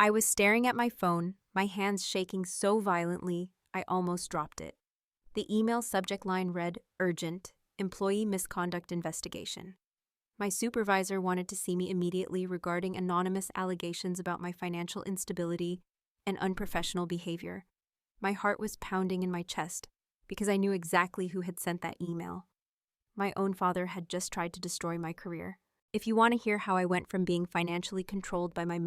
I was staring at my phone, my hands shaking so violently I almost dropped it. The email subject line read, "Urgent, Employee Misconduct Investigation." My supervisor wanted to see me immediately regarding anonymous allegations about my financial instability and unprofessional behavior. My heart was pounding in my chest because I knew exactly who had sent that email. My own father had just tried to destroy my career. If you want to hear how I went from being financially controlled by my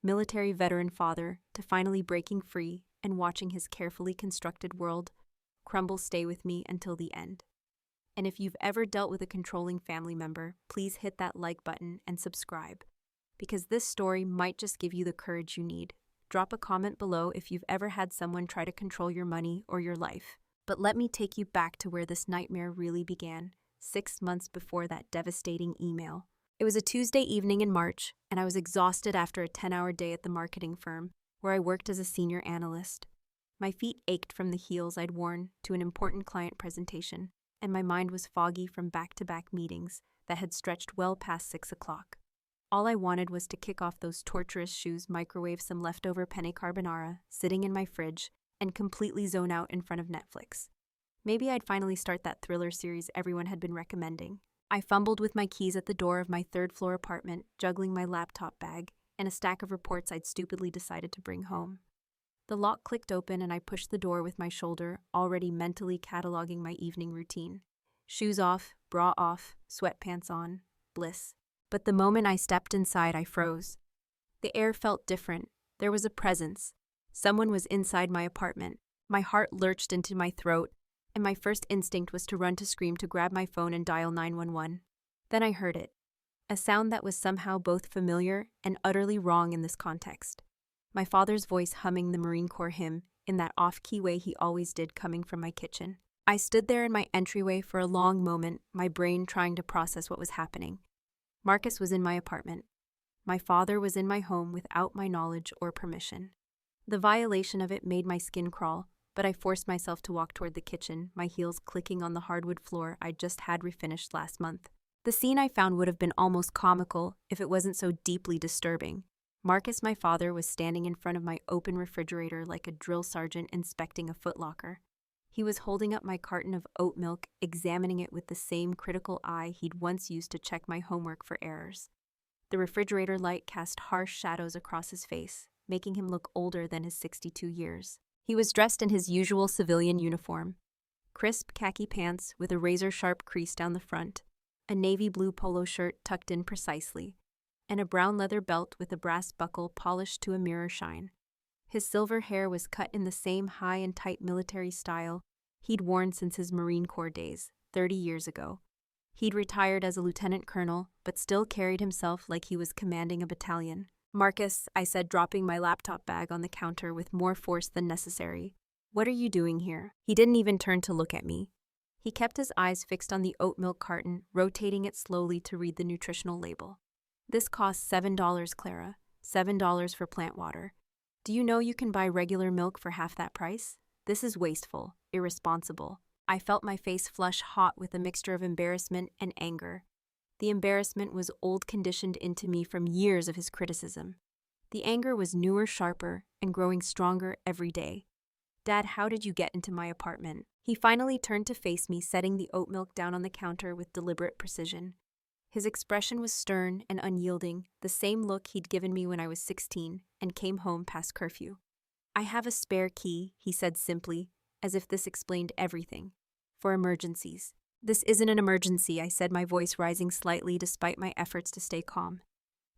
military veteran father to finally breaking free and watching his carefully constructed world crumble, stay with me until the end. And if you've ever dealt with a controlling family member, please hit that like button and subscribe, because this story might just give you the courage you need. Drop a comment below if you've ever had someone try to control your money or your life. But let me take you back to where this nightmare really began, 6 months before that devastating email. It was a Tuesday evening in March, and I was exhausted after a 10-hour day at the marketing firm, where I worked as a senior analyst. My feet ached from the heels I'd worn to an important client presentation, and my mind was foggy from back-to-back meetings that had stretched well past 6 o'clock. All I wanted was to kick off those torturous shoes, microwave some leftover penne carbonara sitting in my fridge, and completely zone out in front of Netflix. Maybe I'd finally start that thriller series everyone had been recommending. I fumbled with my keys at the door of my third-floor apartment, juggling my laptop bag and a stack of reports I'd stupidly decided to bring home. The lock clicked open and I pushed the door with my shoulder, already mentally cataloging my evening routine. Shoes off, bra off, sweatpants on, bliss. But the moment I stepped inside, I froze. The air felt different. There was a presence. Someone was inside my apartment. My heart lurched into my throat, and my first instinct was to run to scream, to grab my phone and dial 911. Then I heard it. A sound that was somehow both familiar and utterly wrong in this context. My father's voice humming the Marine Corps hymn in that off-key way he always did, coming from my kitchen. I stood there in my entryway for a long moment, my brain trying to process what was happening. Marcus was in my apartment. My father was in my home without my knowledge or permission. The violation of it made my skin crawl, but I forced myself to walk toward the kitchen, my heels clicking on the hardwood floor I'd just had refinished last month. The scene I found would have been almost comical if it wasn't so deeply disturbing. Marcus, my father, was standing in front of my open refrigerator like a drill sergeant inspecting a footlocker. He was holding up my carton of oat milk, examining it with the same critical eye he'd once used to check my homework for errors. The refrigerator light cast harsh shadows across his face, making him look older than his 62 years. He was dressed in his usual civilian uniform. Crisp khaki pants with a razor-sharp crease down the front, a navy blue polo shirt tucked in precisely, and a brown leather belt with a brass buckle polished to a mirror shine. His silver hair was cut in the same high and tight military style he'd worn since his Marine Corps days, 30 years ago. He'd retired as a lieutenant colonel, but still carried himself like he was commanding a battalion. "Marcus," I said, dropping my laptop bag on the counter with more force than necessary. "What are you doing here?" He didn't even turn to look at me. He kept his eyes fixed on the oat milk carton, rotating it slowly to read the nutritional label. "This costs $7, Clara. $7 for plant water. Do you know you can buy regular milk for half that price? This is wasteful, irresponsible." I felt my face flush hot with a mixture of embarrassment and anger. The embarrassment was old-conditioned into me from years of his criticism. The anger was newer, sharper, and growing stronger every day. "Dad, how did you get into my apartment?" He finally turned to face me, setting the oat milk down on the counter with deliberate precision. His expression was stern and unyielding, the same look he'd given me when I was 16 and came home past curfew. "I have a spare key," he said simply, as if this explained everything. "For emergencies." "This isn't an emergency," I said, my voice rising slightly despite my efforts to stay calm.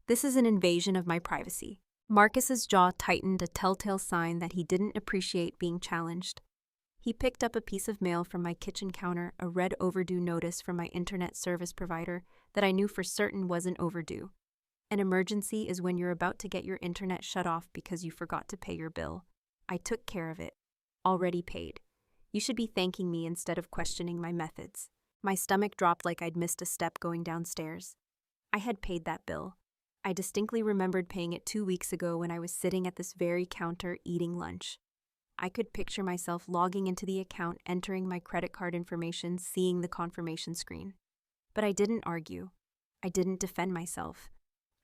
"This is an invasion of my privacy." Marcus's jaw tightened, a telltale sign that he didn't appreciate being challenged. He picked up a piece of mail from my kitchen counter, a red overdue notice from my internet service provider that I knew for certain wasn't overdue. An emergency is when you're about to get your internet shut off because you forgot to pay your bill. I took care of it. Already paid. You should be thanking me instead of questioning my methods. My stomach dropped like I'd missed a step going downstairs. I had paid that bill. I distinctly remembered paying it 2 weeks ago when I was sitting at this very counter eating lunch. I could picture myself logging into the account, entering my credit card information, seeing the confirmation screen. But I didn't argue. I didn't defend myself.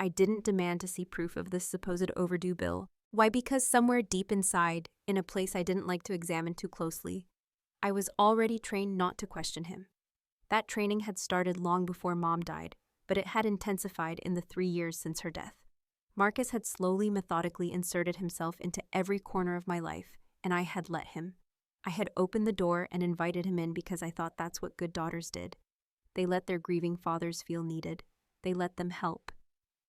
I didn't demand to see proof of this supposed overdue bill. Why? Because somewhere deep inside, in a place I didn't like to examine too closely, I was already trained not to question him. That training had started long before Mom died, but it had intensified in the 3 years since her death. Marcus had slowly, methodically inserted himself into every corner of my life, and I had let him. I had opened the door and invited him in because I thought that's what good daughters did. They let their grieving fathers feel needed. They let them help.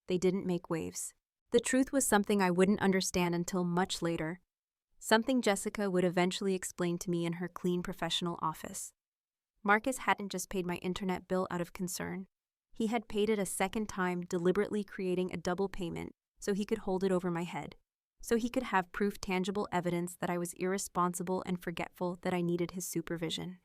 They didn't make waves. The truth was something I wouldn't understand until much later, something Jessica would eventually explain to me in her clean professional office. Marcus hadn't just paid my internet bill out of concern. He had paid it a second time, deliberately creating a double payment so he could hold it over my head, so he could have proof, tangible evidence that I was irresponsible and forgetful, that I needed his supervision.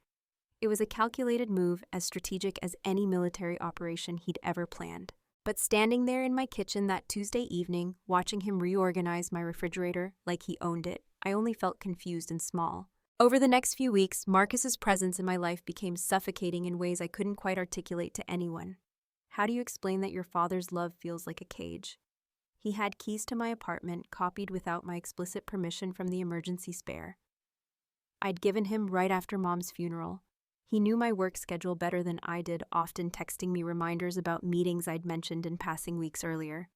It was a calculated move, as strategic as any military operation he'd ever planned. But standing there in my kitchen that Tuesday evening, watching him reorganize my refrigerator like he owned it, I only felt confused and small. Over the next few weeks, Marcus's presence in my life became suffocating in ways I couldn't quite articulate to anyone. How do you explain that your father's love feels like a cage? He had keys to my apartment, copied without my explicit permission from the emergency spare. I'd given him right after Mom's funeral. He knew my work schedule better than I did, often texting me reminders about meetings I'd mentioned in passing weeks earlier.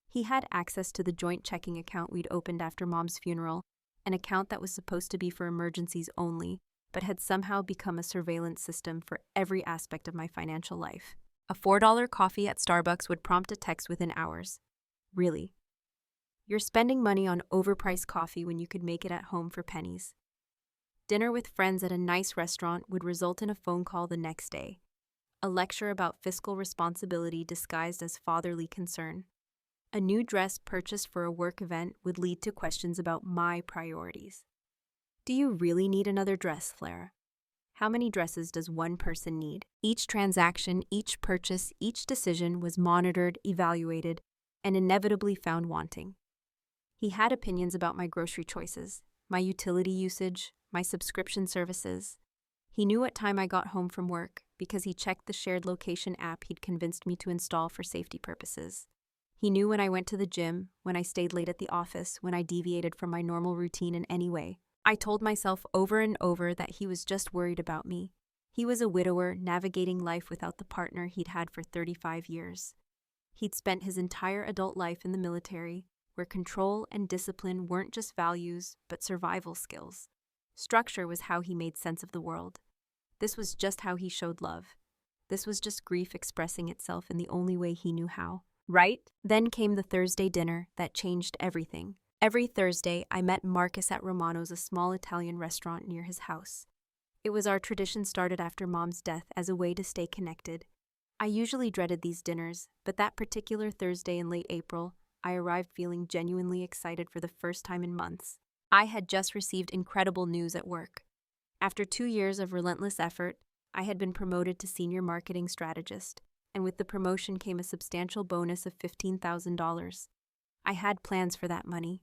He had access to the joint checking account we'd opened after Mom's funeral, an account that was supposed to be for emergencies only, but had somehow become a surveillance system for every aspect of my financial life. A $4 coffee at Starbucks would prompt a text within hours. Really? You're spending money on overpriced coffee when you could make it at home for pennies. Dinner with friends at a nice restaurant would result in a phone call the next day. A lecture about fiscal responsibility disguised as fatherly concern. A new dress purchased for a work event would lead to questions about my priorities. Do you really need another dress, Clara? How many dresses does one person need? Each transaction, each purchase, each decision was monitored, evaluated, and inevitably found wanting. He had opinions about my grocery choices, my utility usage, my subscription services. He knew what time I got home from work because he checked the shared location app he'd convinced me to install for safety purposes. He knew when I went to the gym, when I stayed late at the office, when I deviated from my normal routine in any way. I told myself over and over that he was just worried about me. He was a widower navigating life without the partner he'd had for 35 years. He'd spent his entire adult life in the military, where control and discipline weren't just values, but survival skills. Structure was how he made sense of the world. This was just how he showed love. This was just grief expressing itself in the only way he knew how. Right? Then came the Thursday dinner that changed everything. Every Thursday, I met Marcus at Romano's, a small Italian restaurant near his house. It was our tradition, started after Mom's death, as a way to stay connected. I usually dreaded these dinners, but that particular Thursday in late April, I arrived feeling genuinely excited for the first time in months. I had just received incredible news at work. After 2 years of relentless effort, I had been promoted to senior marketing strategist, and with the promotion came a substantial bonus of $15,000. I had plans for that money.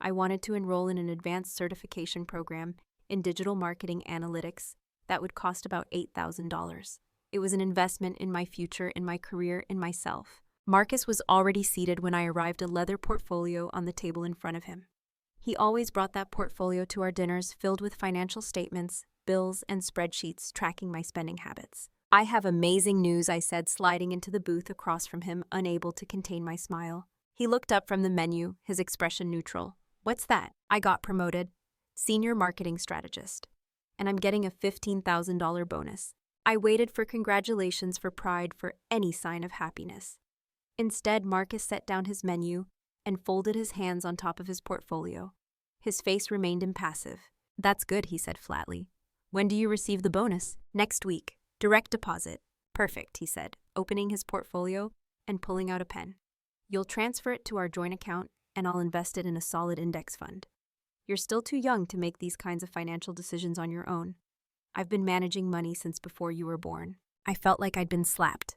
I wanted to enroll in an advanced certification program in digital marketing analytics that would cost about $8,000. It was an investment in my future, in my career, in myself. Marcus was already seated when I arrived, a leather portfolio on the table in front of him. He always brought that portfolio to our dinners, filled with financial statements, bills, and spreadsheets tracking my spending habits. I have amazing news, I said, sliding into the booth across from him, unable to contain my smile. He looked up from the menu, his expression neutral. What's that? I got promoted. Senior marketing strategist. And I'm getting a $15,000 bonus. I waited for congratulations, for pride, for any sign of happiness. Instead, Marcus set down his menu and folded his hands on top of his portfolio. His face remained impassive. That's good, he said flatly. When do you receive the bonus? Next week. Direct deposit. Perfect, he said, opening his portfolio and pulling out a pen. You'll transfer it to our joint account, and I'll invest it in a solid index fund. You're still too young to make these kinds of financial decisions on your own. I've been managing money since before you were born. I felt like I'd been slapped.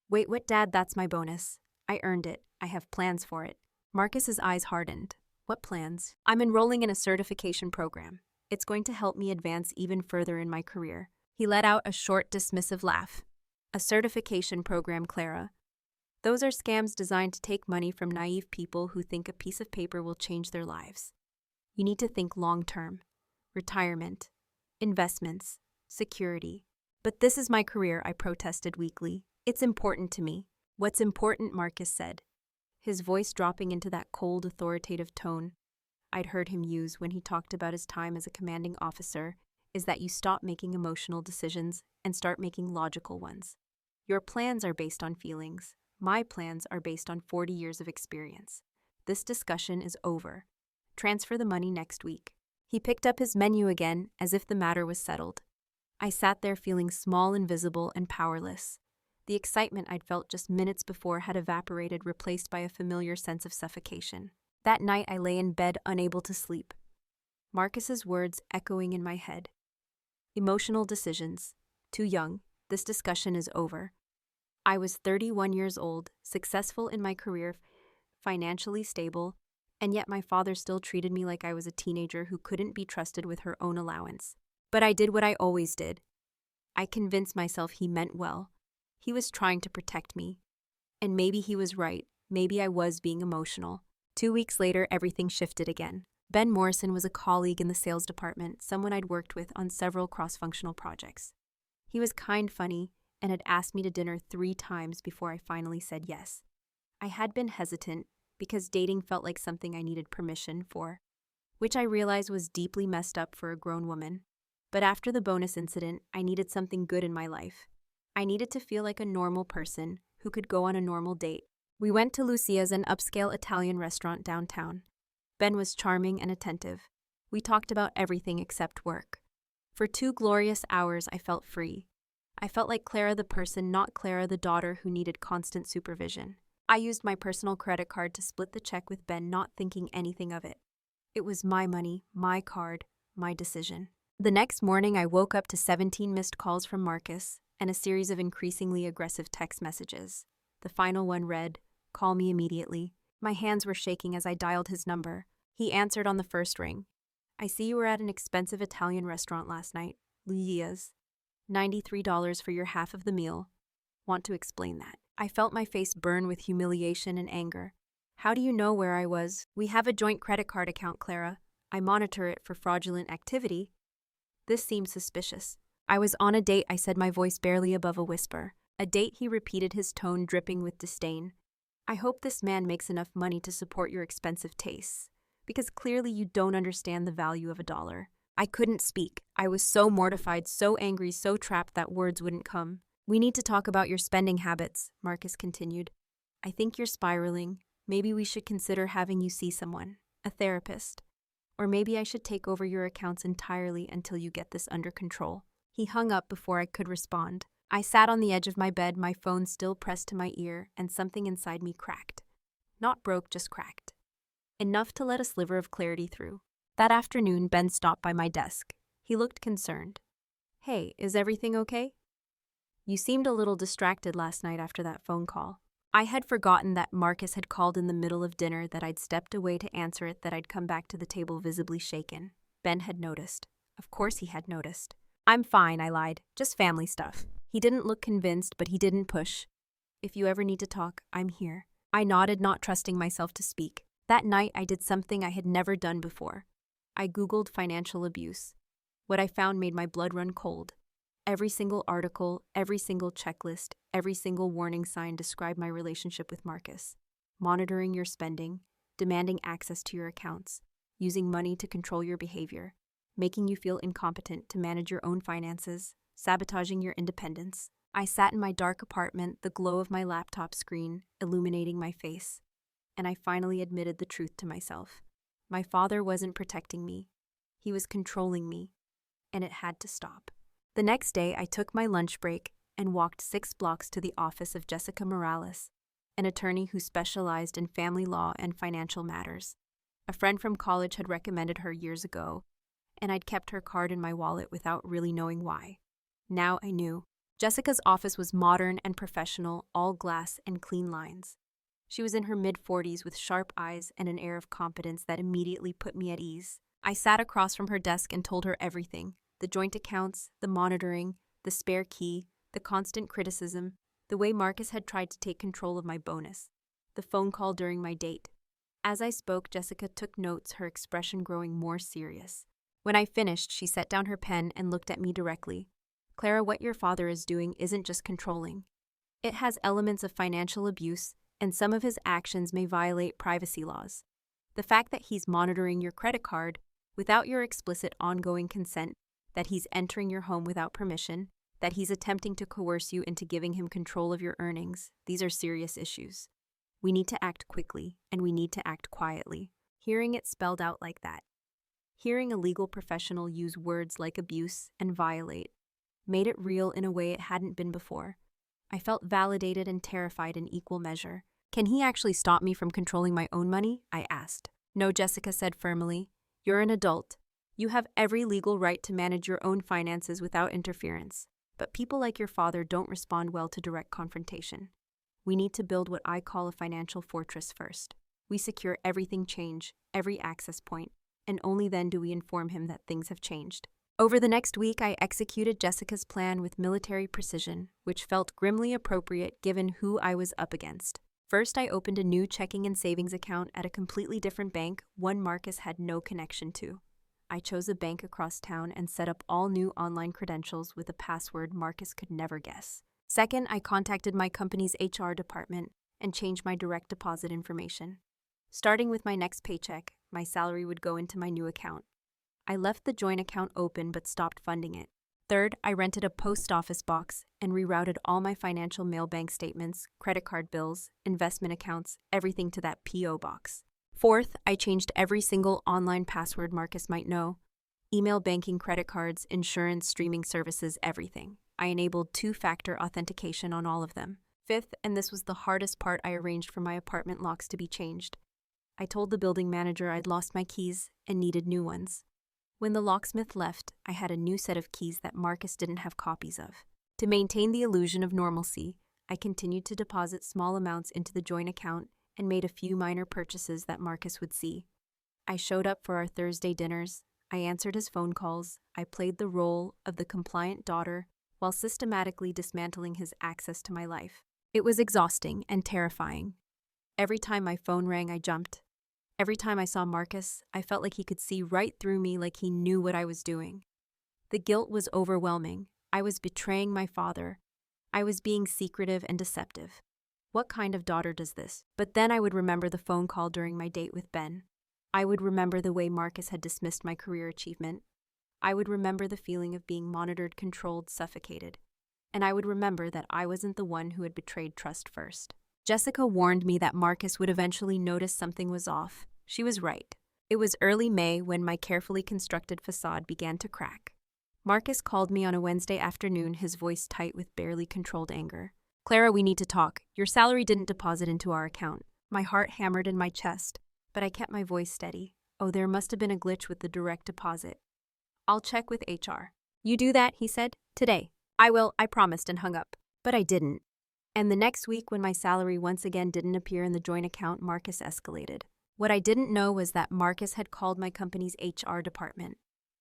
Wait, what, Dad? That's my bonus. I earned it. I have plans for it. Marcus's eyes hardened. What plans? I'm enrolling in a certification program. It's going to help me advance even further in my career. He let out a short, dismissive laugh. A certification program, Clara. Those are scams designed to take money from naive people who think a piece of paper will change their lives. You need to think long-term. Retirement, investments, security. But this is my career, I protested weakly. It's important to me. What's important, Marcus said, his voice dropping into that cold, authoritative tone I'd heard him use when he talked about his time as a commanding officer, is that you stop making emotional decisions and start making logical ones. Your plans are based on feelings. My plans are based on 40 years of experience. This discussion is over. Transfer the money next week. He picked up his menu again as if the matter was settled. I sat there feeling small, invisible, and powerless. The excitement I'd felt just minutes before had evaporated, replaced by a familiar sense of suffocation. That night I lay in bed, unable to sleep. Marcus's words echoing in my head. Emotional decisions. Too young. This discussion is over. I was 31 years old, successful in my career, financially stable, and yet my father still treated me like I was a teenager who couldn't be trusted with her own allowance. But I did what I always did. I convinced myself he meant well. He was trying to protect me. And maybe he was right. Maybe I was being emotional. 2 weeks later, everything shifted again. Ben Morrison was a colleague in the sales department, someone I'd worked with on several cross-functional projects. He was kind, funny, and had asked me to dinner 3 times before I finally said yes. I had been hesitant because dating felt like something I needed permission for, which I realized was deeply messed up for a grown woman. But after the bonus incident, I needed something good in my life. I needed to feel like a normal person who could go on a normal date. We went to Lucia's, an upscale Italian restaurant downtown. Ben was charming and attentive. We talked about everything except work. For 2 glorious hours, I felt free. I felt like Clara the person, not Clara the daughter who needed constant supervision. I used my personal credit card to split the check with Ben, not thinking anything of it. It was my money, my card, my decision. The next morning, I woke up to 17 missed calls from Marcus and a series of increasingly aggressive text messages. The final one read, "Call me immediately." My hands were shaking as I dialed his number. He answered on the first ring. "I see you were at an expensive Italian restaurant last night, Luigia's. $93 for your half of the meal. Want to explain that?" I felt my face burn with humiliation and anger. "How do you know where I was? We have a joint credit card account, Clara. I monitor it for fraudulent activity." This seemed suspicious. "I was on a date," I said, my voice barely above a whisper. "A date," he repeated, his tone dripping with disdain. "I hope this man makes enough money to support your expensive tastes, because clearly you don't understand the value of $1. I couldn't speak. I was so mortified, so angry, so trapped that words wouldn't come. "We need to talk about your spending habits," Marcus continued. "I think you're spiraling. Maybe we should consider having you see someone, a therapist. Or maybe I should take over your accounts entirely until you get this under control." He hung up before I could respond. I sat on the edge of my bed, my phone still pressed to my ear, and something inside me cracked. Not broke, just cracked. Enough to let a sliver of clarity through. That afternoon, Ben stopped by my desk. He looked concerned. "Hey, is everything okay? You seemed a little distracted last night after that phone call." I had forgotten that Marcus had called in the middle of dinner, that I'd stepped away to answer it, that I'd come back to the table visibly shaken. Ben had noticed. Of course he had noticed. "I'm fine," I lied. "Just family stuff." He didn't look convinced, but he didn't push. "If you ever need to talk, I'm here." I nodded, not trusting myself to speak. That night, I did something I had never done before. I Googled financial abuse. What I found made my blood run cold. Every single article, every single checklist, every single warning sign described my relationship with Marcus. Monitoring your spending, demanding access to your accounts, using money to control your behavior, making you feel incompetent to manage your own finances, sabotaging your independence. I sat in my dark apartment, the glow of my laptop screen illuminating my face, and I finally admitted the truth to myself. My father wasn't protecting me. He was controlling me, and it had to stop. The next day, I took my lunch break and walked 6 blocks to the office of Jessica Morales, an attorney who specialized in family law and financial matters. A friend from college had recommended her years ago, and I'd kept her card in my wallet without really knowing why. Now I knew. Jessica's office was modern and professional, all glass and clean lines. She was in her mid-40s with sharp eyes and an air of competence that immediately put me at ease. I sat across from her desk and told her everything: the joint accounts, the monitoring, the spare key, the constant criticism. the way Marcus had tried to take control of my bonus, the phone call during my date. As I spoke, Jessica took notes, her expression growing more serious. When I finished, she set down her pen and looked at me directly. Clara, what your father is doing isn't just controlling. It has elements of financial abuse, and some of his actions may violate privacy laws. The fact that he's monitoring your credit card without your explicit ongoing consent, that he's entering your home without permission, that he's attempting to coerce you into giving him control of your earnings, these are serious issues. We need to act quickly, and we need to act quietly. Hearing it spelled out like that, hearing a legal professional use words like abuse and violate, made it real in a way it hadn't been before. I felt validated and terrified in equal measure. Can he actually stop me from controlling my own money? I asked. No, Jessica said firmly. You're an adult. You have every legal right to manage your own finances without interference. But people like your father don't respond well to direct confrontation. We need to build what I call a financial fortress first. We secure everything change, every access point, and only then do we inform him that things have changed. Over the next week, I executed Jessica's plan with military precision, which felt grimly appropriate given who I was up against. First, I opened a new checking and savings account at a completely different bank, one Marcus had no connection to. I chose a bank across town and set up all new online credentials with a password Marcus could never guess. Second, I contacted my company's HR department and changed my direct deposit information. Starting with my next paycheck, my salary would go into my new account. I left the joint account open but stopped funding it. Third, I rented a post office box and rerouted all my financial mail bank statements, credit card bills, investment accounts, everything to that P.O. box. Fourth, I changed every single online password Marcus might know. Email banking, credit cards, insurance, streaming services, everything. I enabled two-factor authentication on all of them. Fifth, and this was the hardest part, I arranged for my apartment locks to be changed. I told the building manager I'd lost my keys and needed new ones. When the locksmith left, I had a new set of keys that Marcus didn't have copies of. To maintain the illusion of normalcy, I continued to deposit small amounts into the joint account and made a few minor purchases that Marcus would see. I showed up for our Thursday dinners, I answered his phone calls, I played the role of the compliant daughter while systematically dismantling his access to my life. It was exhausting and terrifying. Every time my phone rang, I jumped. Every time I saw Marcus, I felt like he could see right through me, like he knew what I was doing. The guilt was overwhelming. I was betraying my father. I was being secretive and deceptive. What kind of daughter does this? But then I would remember the phone call during my date with Ben. I would remember the way Marcus had dismissed my career achievement. I would remember the feeling of being monitored, controlled, suffocated. And I would remember that I wasn't the one who had betrayed trust first. Jessica warned me that Marcus would eventually notice something was off. She was right. It was early May when my carefully constructed facade began to crack. Marcus called me on a Wednesday afternoon, his voice tight with barely controlled anger. Clara, we need to talk. Your salary didn't deposit into our account. My heart hammered in my chest, but I kept my voice steady. Oh, there must have been a glitch with the direct deposit. I'll check with HR. You do that, he said. Today. I will, I promised, and hung up. But I didn't. And the next week, when my salary once again didn't appear in the joint account, Marcus escalated. What I didn't know was that Marcus had called my company's HR department.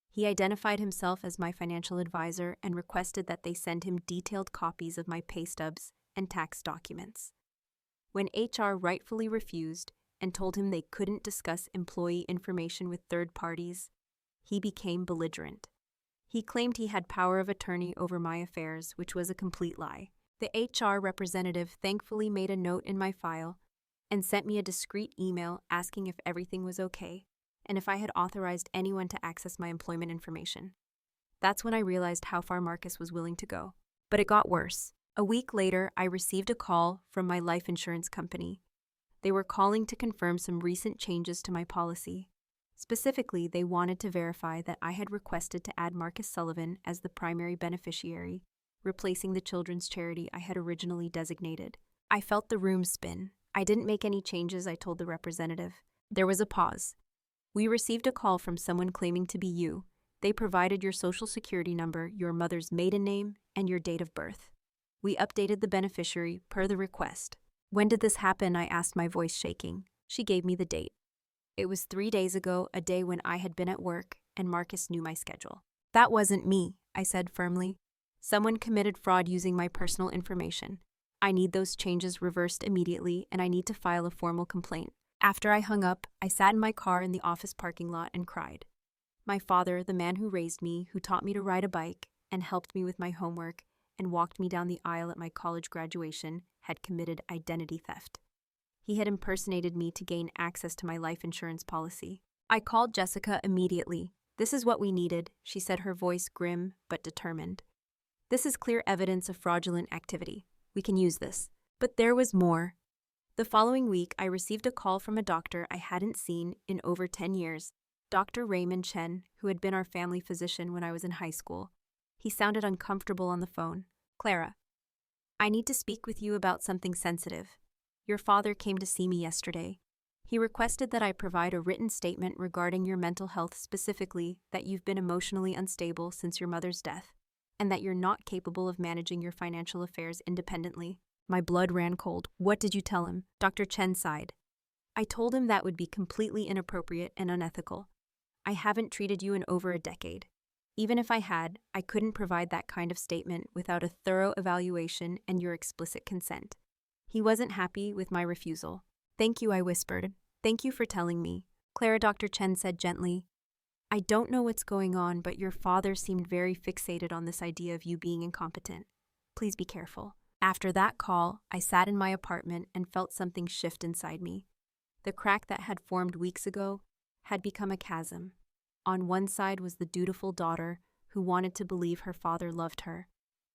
He identified himself as my financial advisor and requested that they send him detailed copies of my pay stubs and tax documents. When HR rightfully refused and told him they couldn't discuss employee information with third parties, he became belligerent. He claimed he had power of attorney over my affairs, which was a complete lie. The HR representative thankfully made a note in my file and sent me a discreet email asking if everything was okay and if I had authorized anyone to access my employment information. That's when I realized how far Marcus was willing to go. But it got worse. A week later, I received a call from my life insurance company. They were calling to confirm some recent changes to my policy. Specifically, they wanted to verify that I had requested to add Marcus Sullivan as the primary beneficiary, replacing the children's charity I had originally designated. I felt the room spin. I didn't make any changes, I told the representative. There was a pause. We received a call from someone claiming to be you. They provided your social security number, your mother's maiden name, and your date of birth. We updated the beneficiary per the request. When did this happen? I asked, my voice shaking. She gave me the date. It was 3 days ago, a day when I had been at work, and Marcus knew my schedule. That wasn't me, I said firmly. Someone committed fraud using my personal information. I need those changes reversed immediately, and I need to file a formal complaint. After I hung up, I sat in my car in the office parking lot and cried. My father, the man who raised me, who taught me to ride a bike and helped me with my homework and walked me down the aisle at my college graduation, had committed identity theft. He had impersonated me to gain access to my life insurance policy. I called Jessica immediately. "This is what we needed," she said, her voice grim but determined. "This is clear evidence of fraudulent activity. We can use this." But there was more. The following week, I received a call from a doctor I hadn't seen in over 10 years, Dr. Raymond Chen, who had been our family physician when I was in high school. He sounded uncomfortable on the phone. "Clara, I need to speak with you about something sensitive. Your father came to see me yesterday. He requested that I provide a written statement regarding your mental health, specifically that you've been emotionally unstable since your mother's death, and that you're not capable of managing your financial affairs independently." My blood ran cold. "What did you tell him?" Dr. Chen sighed. "I told him that would be completely inappropriate and unethical. I haven't treated you in over a decade. Even if I had, I couldn't provide that kind of statement without a thorough evaluation and your explicit consent." He wasn't happy with my refusal. "Thank you," I whispered. "Thank you for telling me." "Clara," Dr. Chen said gently, "I don't know what's going on, but your father seemed very fixated on this idea of you being incompetent. Please be careful." After that call, I sat in my apartment and felt something shift inside me. The crack that had formed weeks ago had become a chasm. On one side was the dutiful daughter who wanted to believe her father loved her.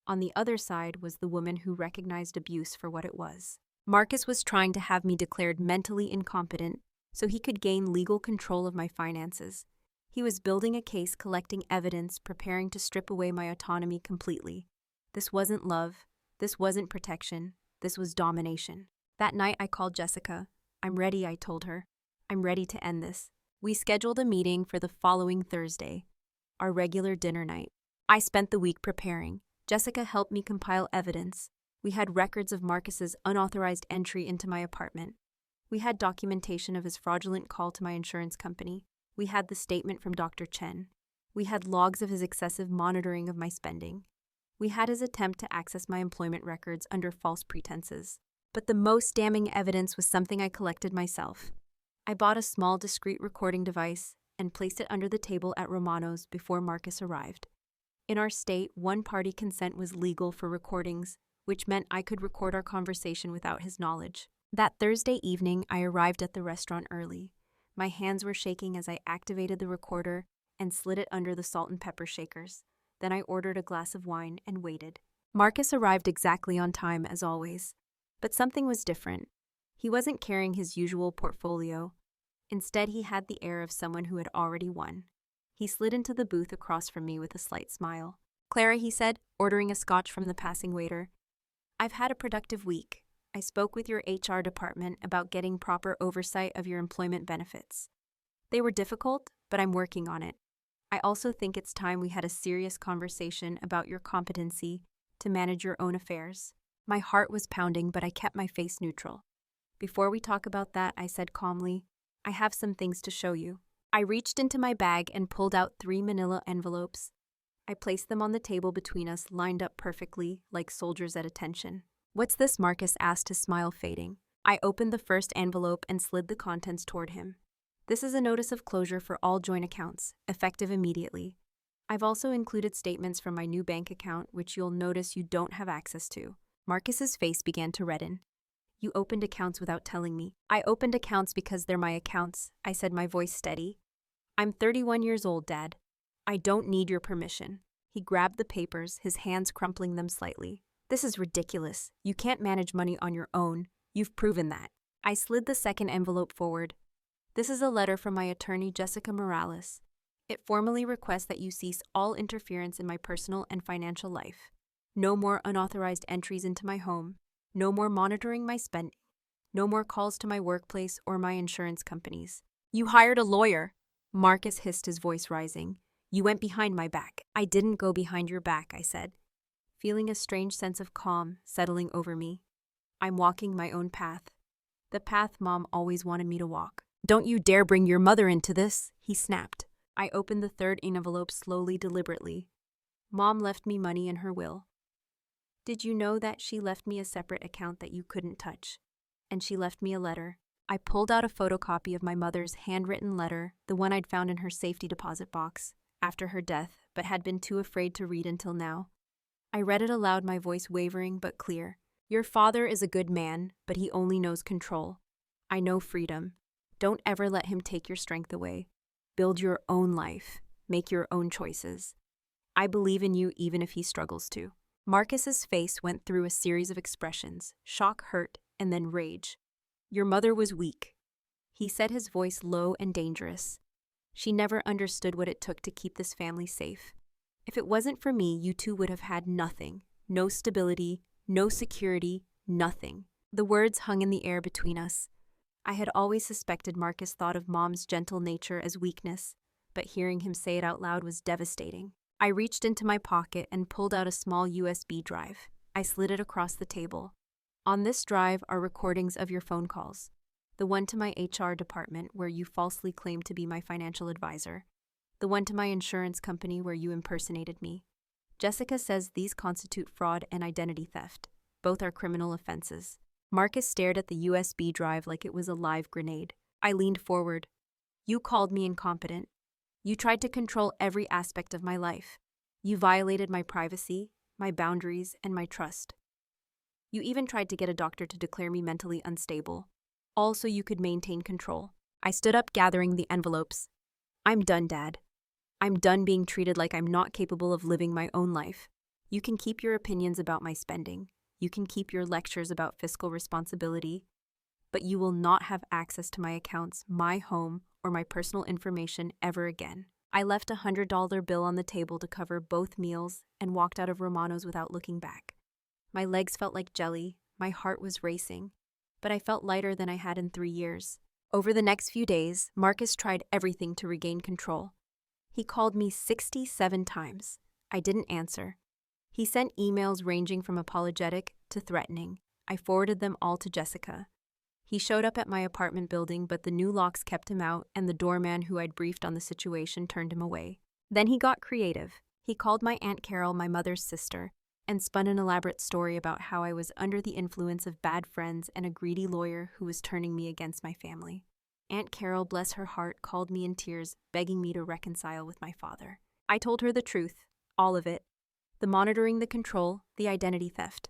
On the other side was the woman who recognized abuse for what it was. Marcus was trying to have me declared mentally incompetent so he could gain legal control of my finances. He was building a case, collecting evidence, preparing to strip away my autonomy completely. This wasn't love. This wasn't protection. This was domination. That night I called Jessica. "I'm ready," I told her. "I'm ready to end this." We scheduled a meeting for the following Thursday, our regular dinner night. I spent the week preparing. Jessica helped me compile evidence. We had records of Marcus's unauthorized entry into my apartment. We had documentation of his fraudulent call to my insurance company. We had the statement from Dr. Chen. We had logs of his excessive monitoring of my spending. We had his attempt to access my employment records under false pretenses. But the most damning evidence was something I collected myself. I bought a small, discreet recording device and placed it under the table at Romano's before Marcus arrived. In our state, one-party consent was legal for recordings, which meant I could record our conversation without his knowledge. That Thursday evening, I arrived at the restaurant early. My hands were shaking as I activated the recorder and slid it under the salt and pepper shakers. Then I ordered a glass of wine and waited. Marcus arrived exactly on time, as always. But something was different. He wasn't carrying his usual portfolio. Instead, he had the air of someone who had already won. He slid into the booth across from me with a slight smile. "Clara," he said, ordering a scotch from the passing waiter, "I've had a productive week. I spoke with your HR department about getting proper oversight of your employment benefits. They were difficult, but I'm working on it. I also think it's time we had a serious conversation about your competency to manage your own affairs." My heart was pounding, but I kept my face neutral. "Before we talk about that," I said calmly, "I have some things to show you." I reached into my bag and pulled out 3 manila envelopes. I placed them on the table between us, lined up perfectly, like soldiers at attention. "What's this?" Marcus asked, his smile fading. I opened the first envelope and slid the contents toward him. "This is a notice of closure for all joint accounts, effective immediately. I've also included statements from my new bank account, which you'll notice you don't have access to." Marcus's face began to redden. "You opened accounts without telling me." "I opened accounts because they're my accounts," I said, my voice steady. "I'm 31 years old, Dad. I don't need your permission." He grabbed the papers, his hands crumpling them slightly. "This is ridiculous. You can't manage money on your own. You've proven that." I slid the second envelope forward. "This is a letter from my attorney, Jessica Morales. It formally requests that you cease all interference in my personal and financial life. No more unauthorized entries into my home. No more monitoring my spending. No more calls to my workplace or my insurance companies." "You hired a lawyer," Marcus hissed, his voice rising. "You went behind my back." "I didn't go behind your back," I said, feeling a strange sense of calm settling over me. "I'm walking my own path. The path Mom always wanted me to walk." "Don't you dare bring your mother into this," he snapped. I opened the third envelope slowly, deliberately. "Mom left me money in her will." Did you know that she left me a separate account that you couldn't touch? And she left me a letter. I pulled out a photocopy of my mother's handwritten letter, the one I'd found in her safety deposit box, after her death, but had been too afraid to read until now. I read it aloud, my voice wavering but clear. Your father is a good man, but he only knows control. I know freedom. Don't ever let him take your strength away. Build your own life. Make your own choices. I believe in you even if he struggles to. Marcus's face went through a series of expressions, shock, hurt, and then rage. Your mother was weak. He said, his voice low and dangerous. She never understood what it took to keep this family safe. If it wasn't for me, you two would have had nothing. No stability, no security, nothing. The words hung in the air between us. I had always suspected Marcus thought of Mom's gentle nature as weakness, but hearing him say it out loud was devastating. I reached into my pocket and pulled out a small USB drive. I slid it across the table. On this drive are recordings of your phone calls. The one to my HR department where you falsely claimed to be my financial advisor. The one to my insurance company where you impersonated me. Jessica says these constitute fraud and identity theft. Both are criminal offenses. Marcus stared at the USB drive like it was a live grenade. I leaned forward. You called me incompetent. You tried to control every aspect of my life. You violated my privacy, my boundaries, and my trust. You even tried to get a doctor to declare me mentally unstable, all so you could maintain control. I stood up, gathering the envelopes. I'm done, Dad. I'm done being treated like I'm not capable of living my own life. You can keep your opinions about my spending. You can keep your lectures about fiscal responsibility, but you will not have access to my accounts, my home, or my personal information ever again. I left a $100 bill on the table to cover both meals and walked out of Romano's without looking back. My legs felt like jelly, my heart was racing, but I felt lighter than I had in 3 years. Over the next few days, Marcus tried everything to regain control. He called me 67 times. I didn't answer. He sent emails ranging from apologetic to threatening. I forwarded them all to Jessica. He showed up at my apartment building, but the new locks kept him out, and the doorman who I'd briefed on the situation turned him away. Then he got creative. He called my Aunt Carol, my mother's sister, and spun an elaborate story about how I was under the influence of bad friends and a greedy lawyer who was turning me against my family. Aunt Carol, bless her heart, called me in tears, begging me to reconcile with my father. I told her the truth, all of it. The monitoring, the control, the identity theft.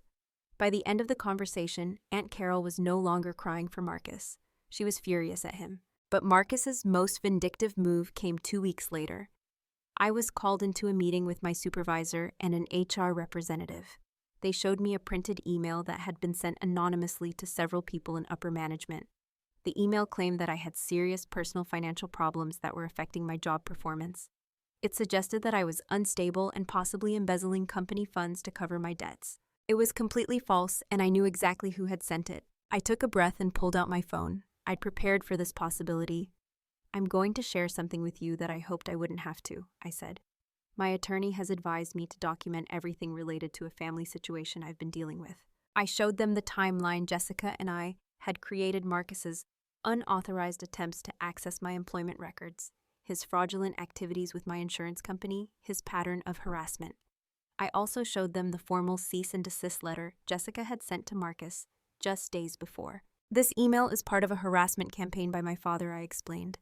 By the end of the conversation, Aunt Carol was no longer crying for Marcus. She was furious at him. But Marcus's most vindictive move came 2 weeks later. I was called into a meeting with my supervisor and an HR representative. They showed me a printed email that had been sent anonymously to several people in upper management. The email claimed that I had serious personal financial problems that were affecting my job performance. It suggested that I was unstable and possibly embezzling company funds to cover my debts. It was completely false, and I knew exactly who had sent it. I took a breath and pulled out my phone. I'd prepared for this possibility. I'm going to share something with you that I hoped I wouldn't have to, I said. My attorney has advised me to document everything related to a family situation I've been dealing with. I showed them the timeline Jessica and I had created Marcus's unauthorized attempts to access my employment records, his fraudulent activities with my insurance company, his pattern of harassment. I also showed them the formal cease and desist letter Jessica had sent to Marcus just days before. This email is part of a harassment campaign by my father, I explained.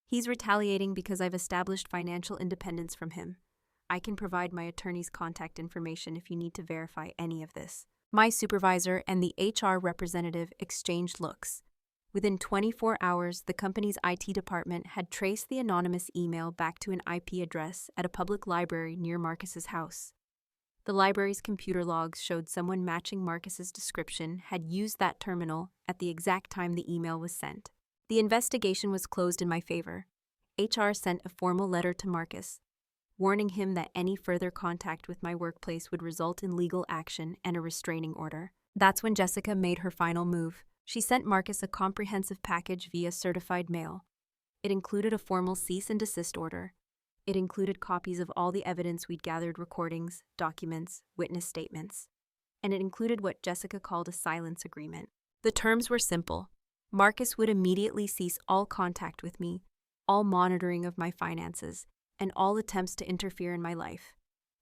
He's retaliating because I've established financial independence from him. I can provide my attorney's contact information if you need to verify any of this. My supervisor and the HR representative exchanged looks. Within 24 hours, the company's IT department had traced the anonymous email back to an IP address at a public library near Marcus's house. The library's computer logs showed someone matching Marcus's description had used that terminal at the exact time the email was sent. The investigation was closed in my favor. HR sent a formal letter to Marcus, warning him that any further contact with my workplace would result in legal action and a restraining order. That's when Jessica made her final move. She sent Marcus a comprehensive package via certified mail. It included a formal cease and desist order. It included copies of all the evidence we'd gathered, recordings, documents, witness statements. And it included what Jessica called a silence agreement. The terms were simple. Marcus would immediately cease all contact with me, all monitoring of my finances, and all attempts to interfere in my life.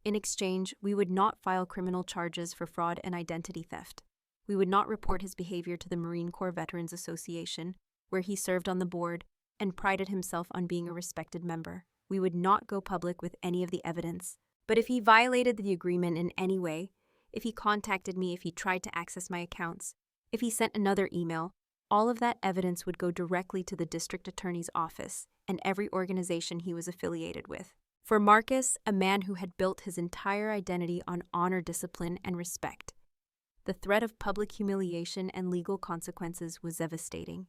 In exchange, we would not file criminal charges for fraud and identity theft. We would not report his behavior to the Marine Corps Veterans Association, where he served on the board and prided himself on being a respected member. We would not go public with any of the evidence. But if he violated the agreement in any way, if he contacted me, if he tried to access my accounts, if he sent another email, all of that evidence would go directly to the district attorney's office and every organization he was affiliated with. For Marcus, a man who had built his entire identity on honor, discipline, and respect, the threat of public humiliation and legal consequences was devastating.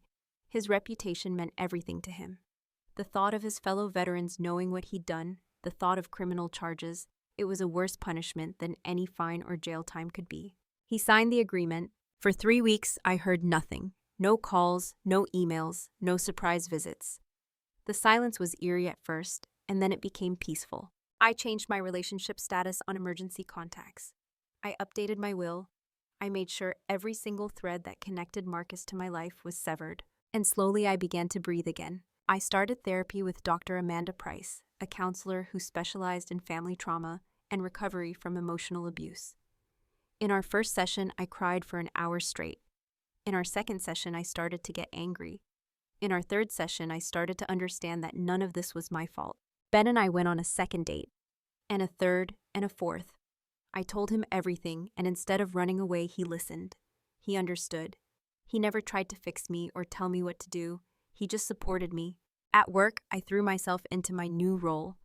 His reputation meant everything to him. The thought of his fellow veterans knowing what he'd done, the thought of criminal charges, it was a worse punishment than any fine or jail time could be. He signed the agreement. For 3 weeks, I heard nothing. No calls, no emails, no surprise visits. The silence was eerie at first, and then it became peaceful. I changed my relationship status on emergency contacts. I updated my will. I made sure every single thread that connected Marcus to my life was severed. And slowly I began to breathe again. I started therapy with Dr. Amanda Price, a counselor who specialized in family trauma and recovery from emotional abuse. In our first session, I cried for an hour straight. In our second session, I started to get angry. In our third session, I started to understand that none of this was my fault. Ben and I went on a second date, and a third, and a fourth. I told him everything, and instead of running away, he listened. He understood. He never tried to fix me or tell me what to do. He just supported me. At work, I threw myself into my new role.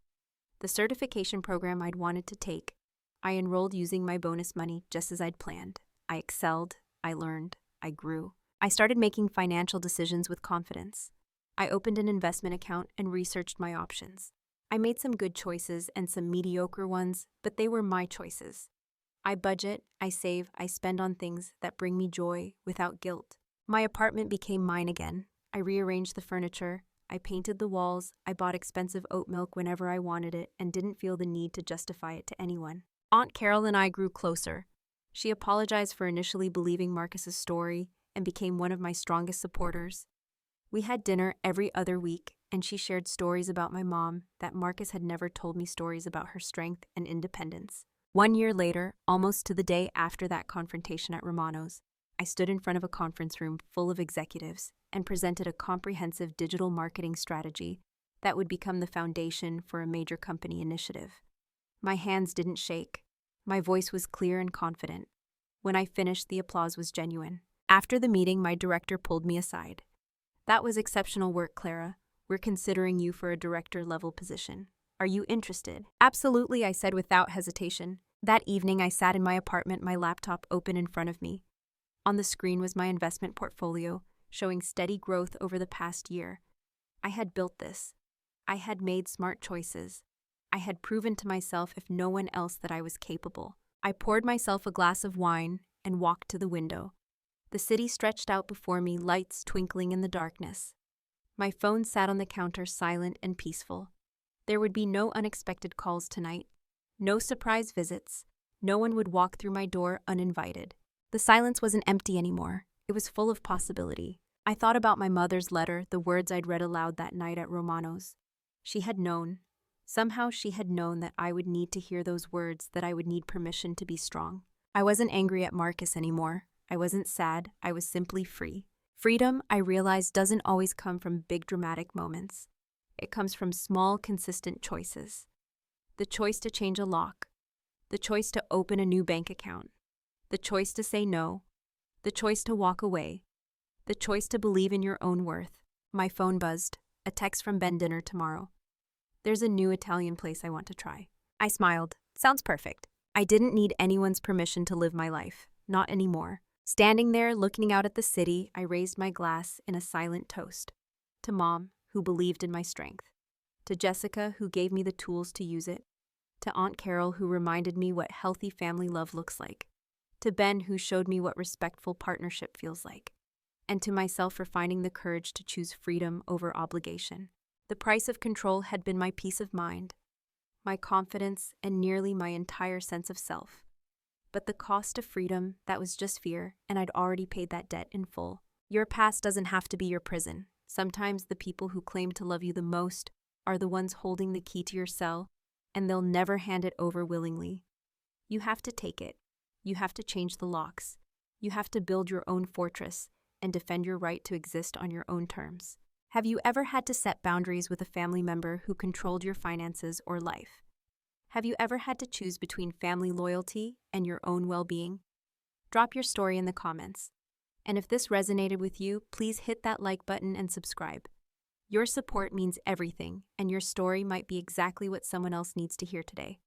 The certification program I'd wanted to take. I enrolled using my bonus money just as I'd planned. I excelled, I learned, I grew. I started making financial decisions with confidence. I opened an investment account and researched my options. I made some good choices and some mediocre ones, but they were my choices. I budget, I save, I spend on things that bring me joy without guilt. My apartment became mine again. I rearranged the furniture, I painted the walls, I bought expensive oat milk whenever I wanted it and didn't feel the need to justify it to anyone. Aunt Carol and I grew closer. She apologized for initially believing Marcus's story and became one of my strongest supporters. We had dinner every other week, and she shared stories about my mom that Marcus had never told me stories about her strength and independence. 1 year later, almost to the day after that confrontation at Romano's, I stood in front of a conference room full of executives and presented a comprehensive digital marketing strategy that would become the foundation for a major company initiative. My hands didn't shake. My voice was clear and confident. When I finished, the applause was genuine. After the meeting, my director pulled me aside. "That was exceptional work, Clara. We're considering you for a director-level position. Are you interested?" "Absolutely," I said without hesitation. That evening, I sat in my apartment, my laptop open in front of me. On the screen was my investment portfolio, showing steady growth over the past year. I had built this. I had made smart choices. I had proven to myself, if no one else, that I was capable. I poured myself a glass of wine and walked to the window. The city stretched out before me, lights twinkling in the darkness. My phone sat on the counter, silent and peaceful. There would be no unexpected calls tonight, no surprise visits. No one would walk through my door uninvited. The silence wasn't empty anymore. It was full of possibility. I thought about my mother's letter, the words I'd read aloud that night at Romano's. She had known. Somehow she had known that I would need to hear those words, that I would need permission to be strong. I wasn't angry at Marcus anymore. I wasn't sad. I was simply free. Freedom, I realized, doesn't always come from big dramatic moments. It comes from small, consistent choices. The choice to change a lock. The choice to open a new bank account. The choice to say no. The choice to walk away. The choice to believe in your own worth. My phone buzzed. A text from Ben. "Dinner tomorrow. There's a new Italian place I want to try." I smiled. Sounds perfect. I didn't need anyone's permission to live my life. Not anymore. Standing there, looking out at the city, I raised my glass in a silent toast. To Mom, who believed in my strength. To Jessica, who gave me the tools to use it. To Aunt Carol, who reminded me what healthy family love looks like. To Ben, who showed me what respectful partnership feels like. And to myself for finding the courage to choose freedom over obligation. The price of control had been my peace of mind, my confidence, and nearly my entire sense of self. But the cost of freedom, that was just fear, and I'd already paid that debt in full. Your past doesn't have to be your prison. Sometimes the people who claim to love you the most are the ones holding the key to your cell. and they'll never hand it over willingly. You have to take it. You have to change the locks. You have to build your own fortress and defend your right to exist on your own terms. Have you ever had to set boundaries with a family member who controlled your finances or life? Have you ever had to choose between family loyalty and your own well-being? Drop your story in the comments. And if this resonated with you, please hit that like button and subscribe. Your support means everything, and your story might be exactly what someone else needs to hear today.